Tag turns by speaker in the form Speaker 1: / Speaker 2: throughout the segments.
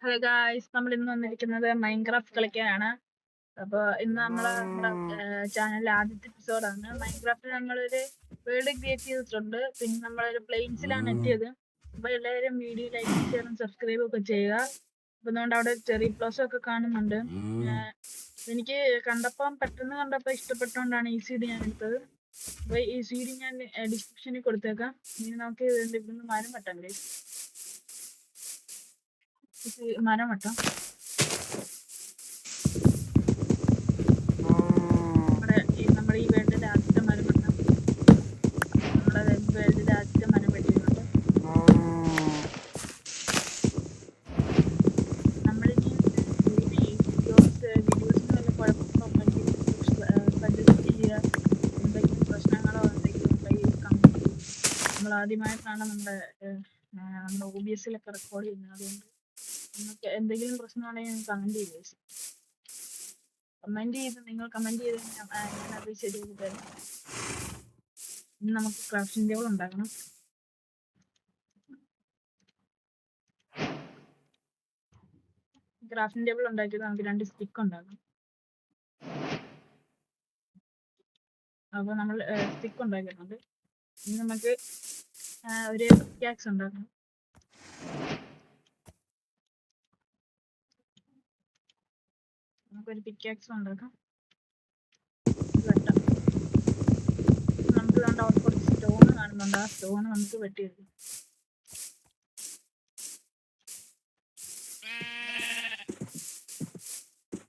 Speaker 1: Hello guys, നമ്മൾ ഇന്ന് വന്നിരിക്കുന്നത് മൈൻക്രാഫ്റ്റ് കളിക്കാനാണ്. അപ്പോൾ ഇന്ന് നമ്മുടെ ചാനലിലെ ആദ്യത്തെ എപ്പിസോഡാണ്. മൈൻക്രാഫ്റ്റിൽ നമ്മളൊരു വേൾഡ് ക്രിയേറ്റ് ചെയ്തിട്ടുണ്ട്. പിന്നെ നമ്മളൊരു പ്ലെയിൻസിലാണ് എത്തിയത്. അപ്പോൾ എല്ലാവരും വീഡിയോ ലൈക്ക് ഷെയറും സബ്സ്ക്രൈബും ഒക്കെ ചെയ്യുക. അപ്പോൾ അതുകൊണ്ട് അവിടെ ചെറിയ പ്ലസ് ഒക്കെ കാണുന്നുണ്ട്. എനിക്ക് പെട്ടെന്ന് കണ്ടപ്പോൾ ഇഷ്ടപ്പെട്ടുകൊണ്ടാണ് ഈ സീഡ് ഞാൻ എടുത്തത്. അപ്പോൾ ഈ സീഡ് ഞാൻ ഡിസ്ക്രിപ്ഷനിൽ കൊടുത്തേക്കാം. ഇനി നമുക്ക് ഇവിടുന്ന് മരം വെട്ടാം ഗൈസ്. മരം വെട്ടാം. നമ്മുടെ ഈ വേൾഡിലെ ആദ്യത്തെ മരം വെട്ടാം. നമ്മുടെ വേൾഡിലെ ആദ്യത്തെ മരം വെട്ടിയിട്ടുണ്ട്. നമ്മളിനി വീഡിയോസിന് വല്ല കുഴപ്പമോ ഉണ്ടെങ്കിൽ സജസ്റ്റ് ചെയ്യുക. എന്തെങ്കിലും പ്രശ്നങ്ങളോ എന്തെങ്കിലും ഉണ്ടെങ്കിൽ കമന്റ് ചെയ്യുക. നമ്മൾ ആദ്യമായിട്ടാണ് നമ്മുടെ OBS-ലൊക്കെ റെക്കോർഡ് ചെയ്യുന്നത്. അതുകൊണ്ട് നിങ്ങൾക്ക് എന്തെങ്കിലും പ്രശ്നമുണ്ടെങ്കിൽ കമന്റ് ചെയ്യുക. നിങ്ങൾ കമന്റ് ചെയ്ത് ഞാനത് ശരിയാക്കി തരാം. ഇനി നമുക്ക് ക്രാഫ്റ്റിംഗ് ടേബിൾ ഉണ്ടാക്കണം. ക്രാഫ്റ്റിംഗ് ടേബിൾ ഉണ്ടാക്കിയത് നമുക്ക് 2 സ്റ്റിക്ക് ഉണ്ടാക്കാം. അപ്പോൾ നമ്മൾ സ്റ്റിക്ക് ഉണ്ടാക്കിയിട്ടുണ്ട്. ഇനി നമുക്ക് ഒരു പിക്കാക്സ് ഉണ്ടാക്കണം. നമുക്കൊരു പിക്കാക്സ് ഉണ്ടാക്കാം. വെട്ടാം. നമുക്ക് വേണ്ട അവിടെ കുറച്ച് സ്റ്റോൺ കാണുന്നുണ്ട്. ആ സ്റ്റോൺ നമുക്ക് വെട്ടിയെടുക്കാം.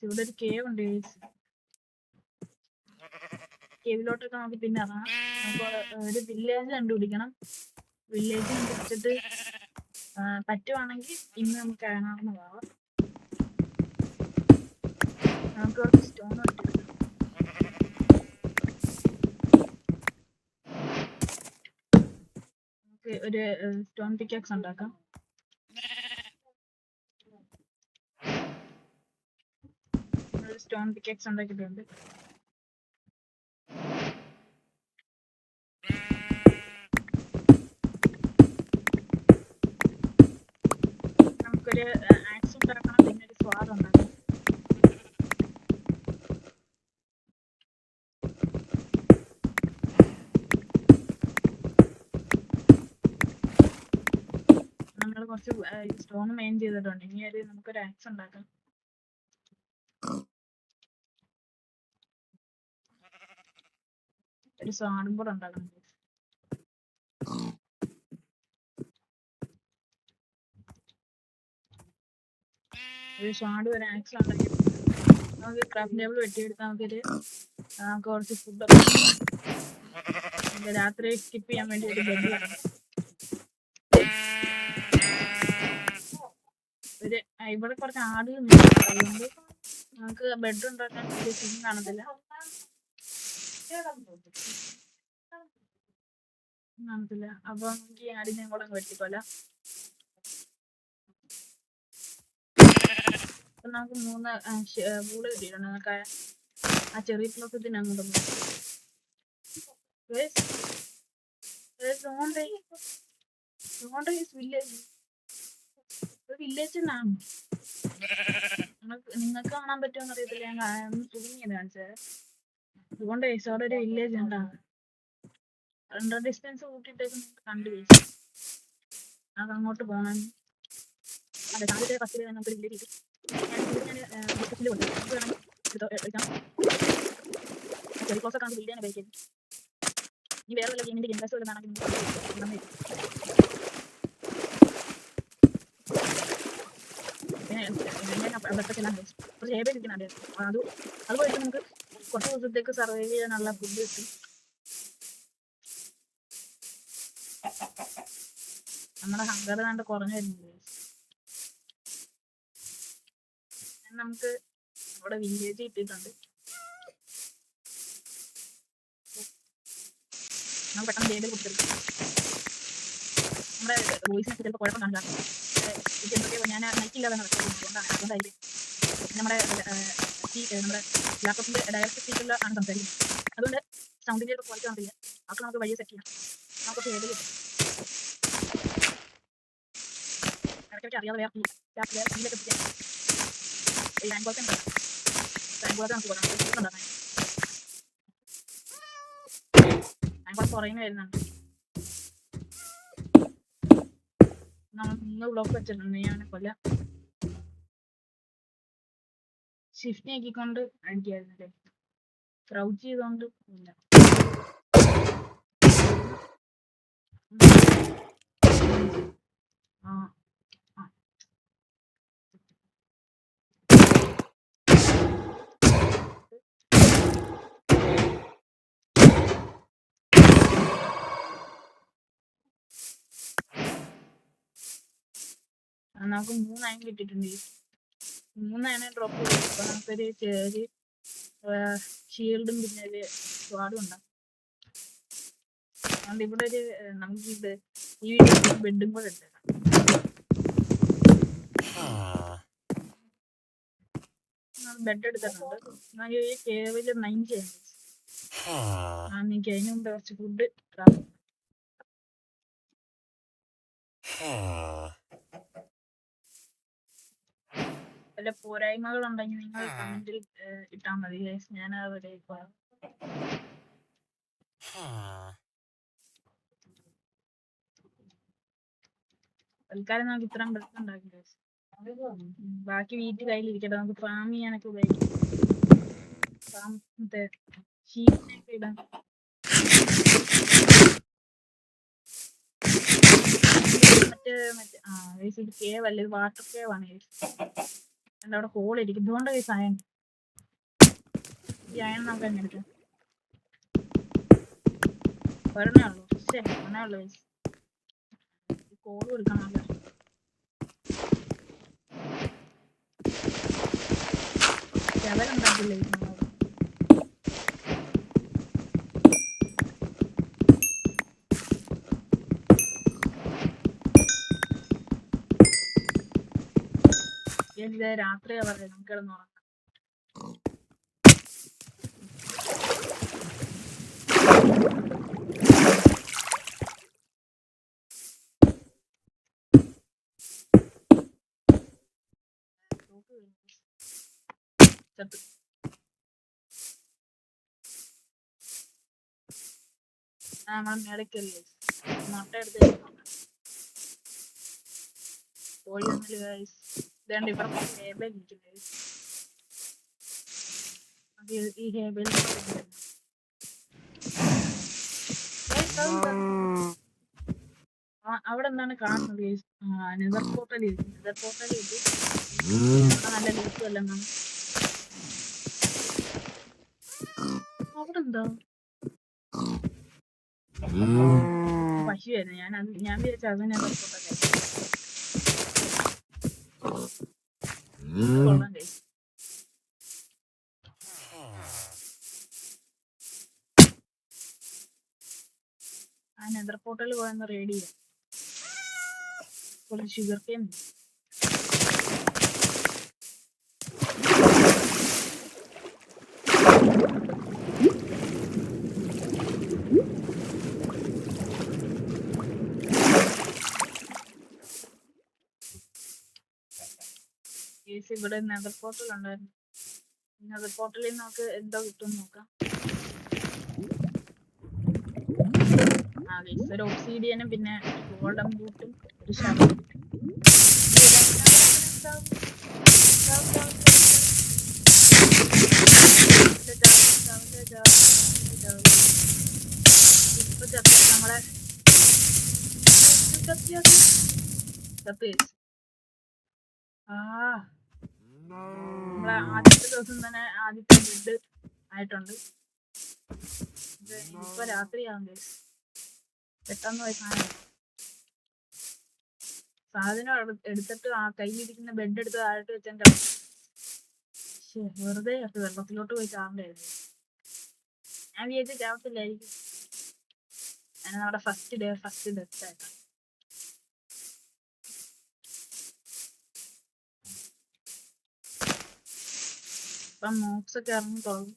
Speaker 1: ഇവിടെ ഒരു കേവ് ഉണ്ട്. കേവിലോട്ടൊക്കെ നമുക്ക് പിന്നെ ഇറങ്ങാം. നമുക്ക് ഒരു വില്ലേജ് കണ്ടുപിടിക്കണം. വില്ലേജ് കണ്ടുപിടിച്ചിട്ട് പറ്റുവാണെങ്കിൽ ഇന്ന് നമുക്ക് ഇറങ്ങാവുന്നതാണ്. നമുക്ക് കുറച്ച് സ്റ്റോൺ വെട്ടിയെടുക്കാം. നമുക്ക് ഒരു സ്റ്റോൺ പിക്കാക്സ് ഉണ്ടാക്കാം. സ്റ്റോൺ പിക്കാക്സ് ഉണ്ടാക്കിയിട്ടുണ്ട്. നമുക്കൊരു ആക്സ് ഉണ്ടാക്കണം. പിന്നെ ഒരു സ്വാദ് ഉണ്ടാക്കണം. നമ്മൾ കുറച്ച് സ്റ്റോൺ മെയിൻ ചെയ്തിട്ടുണ്ട്. ഇനി നമുക്കൊരു ആക്സ് ഉണ്ടാക്കാം. ഒരു സ്വാഡും കൂടെ ഉണ്ടാക്കണം. ഒരു സ്വാഡ് ഒരു ആക്സ് ഉണ്ടാക്കി നമുക്ക് ക്രാഫ്റ്റ് ടേബിൾ വെട്ടിയെടുത്ത് നമുക്ക് കുറച്ച് ഫുഡ് രാത്രി സ്കിപ്പ് ചെയ്യാൻ വേണ്ടി ഒരു ബെഡ് വേണം. ഇവിടെ കുറച്ച് ആട് അതുകൊണ്ട് നമുക്ക് ബെഡ് ഉണ്ടാക്കാൻ വലിയ സീൻ കാണത്തില്ല. അപ്പൊ നമുക്ക് ഈ ആടിനെ കൂടെ വെട്ടിക്കൊല്ലാം. അപ്പൊ നമുക്ക് 3 വൂള് കിട്ടിയിട്ടുണ്ട്. നമുക്ക് ആ ചെറിയ പ്ലോസത്തിന് അങ്ങോട്ട് വില്ലേജ് തന്നെയാണ്. നിങ്ങൾക്ക് കാണാൻ പറ്റുമെന്ന് അറിയത്തില്ല. ഞാൻ തുടങ്ങിയത് കാണിച്ചത്. അതുകൊണ്ട് അവിടെ ഒരു വില്ലേജ് ഉണ്ടാകും. റെൻഡർ ഡിസ്റ്റൻസ് കൂട്ടിയിട്ടേക്ക് നിങ്ങൾക്ക് കണ്ടുപിടിച്ചു. അത് അങ്ങോട്ട് പോകണം. അതെ, ആദ്യത്തെ 10 നമുക്ക് വില്ലേജ് കിട്ടും. ചെറിയ ക്ലോസ് ഒക്കെ നമുക്ക് വീഡിയോ ഉപയോഗിക്കുന്നത്. ഇനി വേറെ വല്ല ഗെയിമിന്റെ ഇൻട്രസ്റ്റ് വരുന്നതാണെങ്കിൽ കുറച്ച് ഏബിൾ ഇരിക്കുന്നുണ്ട്. അതുപോലെ നമുക്ക് കുറച്ച് ദിവസത്തേക്ക് സർവൈവ് ചെയ്യാനുള്ള ഫുഡ് കിട്ടും. നമ്മുടെ ഹങ്കർ കണ്ട് കുറഞ്ഞു വരുന്നുണ്ട്. നമുക്ക് ഇവിടെ വില്ലേജ് കിട്ടിയിട്ടുണ്ട്. നമുക്ക് പെട്ടെന്ന് ടേബിൾ കൊടുത്തെടുക്കും. നമ്മുടെ വോയിസിനൊക്കെ ചിലപ്പോൾ കുഴപ്പം കാണില്ല. ഞാൻ നൈറ്റില്ലാതെ അതുകൊണ്ടായിരിക്കും. നമ്മുടെ ലാപ്ടോപ്പിന്റെ ഡയറക്റ്റ് സ്പീക്കറിൽ ആണ് സംസാരിക്കുന്നത്. അതുകൊണ്ട് സൗണ്ടിന്റെ ക്വാളിറ്റി കാണില്ല. അപ്പോൾ നമുക്ക് വഴിയെ സെറ്റ് ചെയ്യാം. നമുക്ക് ടേബിൾ കിട്ടും. ഇടയ്ക്ക് അറിയാതെ വേറെ കീഴിലൊക്കെ പിടിക്കാൻ ഈ റാങ്ക് ബോൾട്ട് നമുക്ക് പോകാം റാങ്ക് ബോൾട്ട് പുറകിന് വരുന്നുണ്ട് നമ്മൾ 3 ബ്ലോക്ക് വെച്ചിട്ടുണ്ട് ഞാൻ കൊല്ലാം ഷിഫ്റ്റ് ആക്കിക്കൊണ്ട് അടിക്കായിരുന്നല്ലേ ക്രൗച്ച് ചെയ്തോണ്ട് ഇല്ല നമുക്ക് 3 അയൺ കിട്ടിയിട്ടുണ്ട് 3 അയണ ഡ്രോപ്പ് ചെയ്തു അപ്പൊ നമുക്കൊരു ചെറിയ ഷീൽഡും പിന്നെ ഒരു സ്വാഡും ഉണ്ടാവും അതുകൊണ്ട് ഇവിടെ ഒരു നമുക്ക് ഈ വീട്ടിൽ ബെഡും കൂടെ ഉണ്ട് ബെഡ് എടുത്തിട്ടുണ്ട് എന്നാൽ ഈ കേവില് 9 ചെയ്യാൻ എനിക്ക് അതിന് മുമ്പ് കുറച്ച് ഫുഡ് വല്ല പോരായ്മകൾ ഉണ്ടെങ്കിൽ നിങ്ങൾ കമന്റിൽ ഇട്ടാൽ മതി ഞാൻ അവരെ തൽക്കാലം നമുക്ക് ഇത്രയും ഡ്രസ് ഉണ്ടാക്കി ബാക്കി വീട്ടിൽ കയ്യിലിരിക്കട്ടെ നമുക്ക് ഫാം ചെയ്യാനൊക്കെ ഉപയോഗിക്കാം ഷീറ്റിനൊക്കെ ഇടാം മറ്റേ കേവ് അല്ലേ വാട്ടർ കേവ് ആണ് എന്റെ അവിടെ ഹോൾ ഇരിക്കും ഇതുകൊണ്ട് ഈ അയൺ ഈ അയൺ നമുക്ക് തന്നെ എടുക്കാം ഒരെണ്ണേ ഉള്ളൂ ഒരെണ്ണേ ഉള്ളൂ കോൾ കൊടുക്കണമല്ലോ അവരുണ്ടാക്കില്ലേ രാത്രിയാ പറയുന്നത് നമുക്ക് കിടന്നുറങ്ങാം നമ്മൾ മേടക്കല്ലേ മുട്ട എടുത്ത് കോഴി വന്നില്ല ഇതാണ്ട് ഇവിടെ ഹേബൽ ഇരിക്കുന്നത് ഈ ഹേബൽ അവിടെ എന്താണ് കാണുന്നത് നെതർ പോർട്ടൽ നല്ല ലൂസും അല്ല അവിടെ എന്താ പശുവായിരുന്നു ഞാൻ വിചാരിച്ച അത് നെതർ പോർട്ടൽ കൊള്ളാം ആ നെതർ പോർട്ടൽ പോയെന്ന് റെഡി ചെയ്യാം കുറച്ച് ഷുഗർ കെയിൻ ഇവിടെ നെതർ പോർട്ടൽ ഉണ്ടായിരുന്നു നെതർ പോർട്ടലിൽ നമുക്ക് എന്തോ കിട്ടും നോക്കാം ഒരു ഒബ്സീഡിയനും പിന്നെ ഗോൾഡൻ ബൂട്ടും ഒരു ഷവറും നമ്മളെ നമ്മളെ ആദ്യത്തെ ദിവസം തന്നെ ആദ്യത്തെ ബെഡ് ആയിട്ടുണ്ട് ഇപ്പൊ രാത്രിയാവുമ്പോ പെട്ടെന്ന് പോയി സാധനം എടുത്തിട്ട് ആ കയ്യിലിരിക്കുന്ന ബെഡ് എടുത്ത് താഴോട്ട് വെച്ചാൽ വെറുതെ വെള്ളത്തിലോട്ട് പോയി ചാടണ്ടായിരുന്നു ഞാൻ വിചാരിച്ചു ചാവത്തില്ലായിരിക്കും ഞാൻ നമ്മുടെ ഫസ്റ്റ് ഡെത്ത് ആയിട്ടാണ് ഇപ്പം മോക്സ് ഒക്കെ ഇറങ്ങി തുടങ്ങും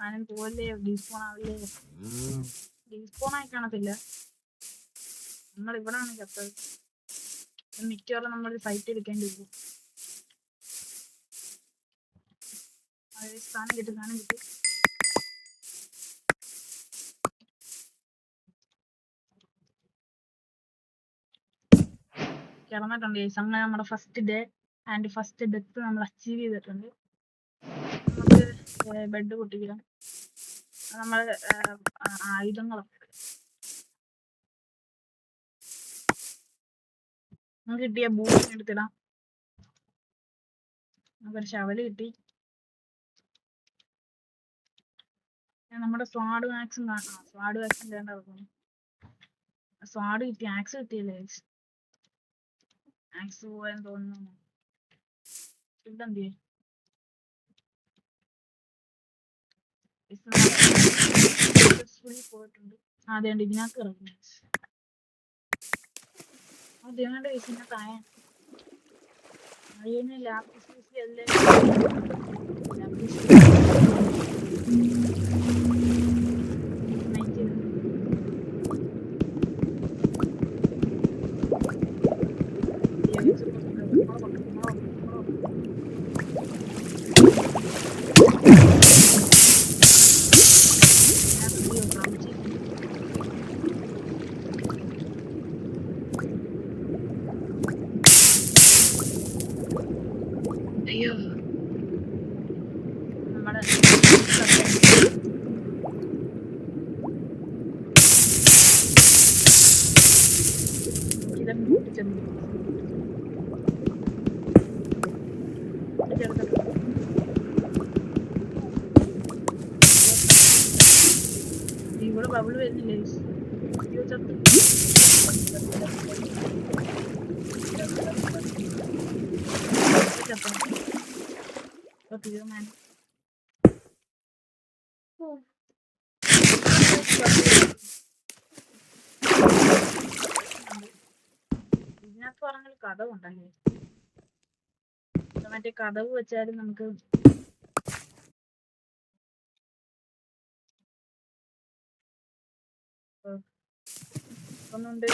Speaker 1: ആരും പോവല്ലേ ഡീസ്പോൺ ആവില്ലേ ഡീസ്പോൺ ആയി കാണത്തില്ല നമ്മൾ ഇവിടാണ് ചത്തത്. മിക്കവാറും നമ്മൾ ഫൈറ്റ് എടുക്കേണ്ടി വരും. സ്ഥാനം കിട്ടി. കിടന്നിട്ടുണ്ട് ഗൈസ്. അങ്ങനെ നമ്മുടെ first day and first death നമ്മൾ അച്ചീവ് ചെയ്തിട്ടുണ്ട്. നമുക്ക് ബെഡ് പൊട്ടിക്കണം. നമ്മൾ ആയുധങ്ങളൊക്കെ നമുക്ക് കിട്ടിയ ബൂട്ടിന് എടുത്തിടാം. നമുക്കൊരു ശവല് കിട്ടി. നമ്മുടെ സ്വാഡ് മാക്സും കാണാം. സ്വാഡ് മാക്സും വേണ്ട. സ്വാഡ് കിട്ടി. ആക്സ് കിട്ടിയല്ലേ? ആക്സ് പോയാൻ തോന്നുന്നു. ഇതെന്ത് പോയിട്ടുണ്ട്. അതേണ്ട ഇതിനകത്ത് ഇറങ്ങി. അതേണ്ട ഇതിനെ താഴെ അയ്യനെ ലാപ്പിസ് അല്ലേ? അയ്യോ നമ്മുടെ ഇവിടെ ബബിൾ വരുന്നില്ലേ? ഇതിനകത്ത് പറഞ്ഞാൽ കഥവുണ്ടല്ലേ? മറ്റേ കഥവ് വെച്ചാലും നമുക്ക് ഒന്നുണ്ട്.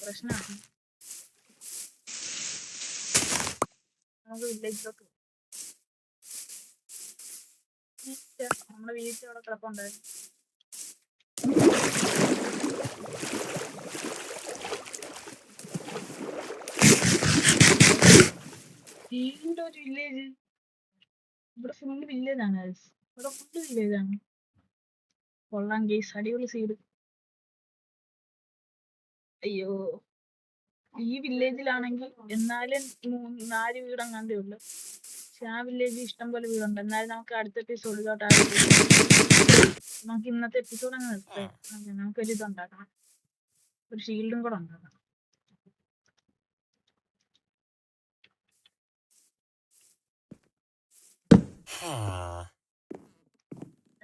Speaker 1: പ്രശ്നമാണ്. നമുക്ക് വില്ലേജിലോട്ട് നമ്മുടെ വീട്ടിൽ അവിടെ കിടപ്പുണ്ടായിരുന്നു. വീടിന്റെ ഒരു വില്ലേജ്. ഇവിടെ ഫുള്ള് വില്ലേജാണ്. ഇവിടെ ഫുള്ള് വില്ലേജാണ്. കൊള്ളാം ഗേസ്, അടിപൊളി സൈഡ്. അയ്യോ, ഈ വില്ലേജിലാണെങ്കിൽ എന്നാലും 4 വീടങ്ങാണ്ടേ ഉള്ളു. പക്ഷെ ആ വില്ലേജ് ഇഷ്ടം പോലെ വീടുണ്ട്. എന്നാലും നമുക്ക് അടുത്ത എപ്പിസോഡിലോട്ട് നമുക്ക് ഇന്നത്തെ എപ്പിസോഡ് അങ്ങ് നിർത്താം. നമുക്കൊരു ഇതുണ്ടാക്കണം, ഒരു ഷീൽഡും കൂടെ ഉണ്ടാക്കണം.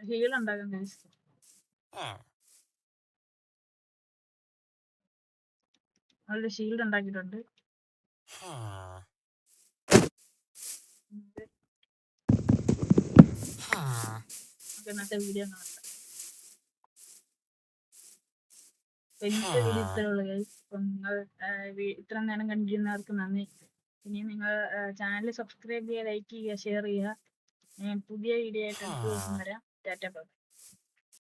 Speaker 1: ഷീൽഡ് ഉണ്ടാക്കാൻ കഴിച്ചു. അവരുടെ ഷീൽഡ് ഉണ്ടാക്കിയിട്ടുണ്ട്. ഇന്നത്തെ വീഡിയോ കാണാം. ഇന്നത്തെ വീഡിയോ ഇത്രേ ഉള്ളൂ ഗൈസ്. നിങ്ങൾ ഇത്ര നേരം കണ്ടിരുന്നവർക്ക് നന്ദി. ഇനി നിങ്ങൾ ചാനൽ സബ്സ്ക്രൈബ് ചെയ്യുക, ലൈക്ക് ചെയ്യുക, ഷെയർ ചെയ്യുക. പുതിയ വീഡിയോ ആയിട്ട് വരാം. ടാറ്റ ബൈ.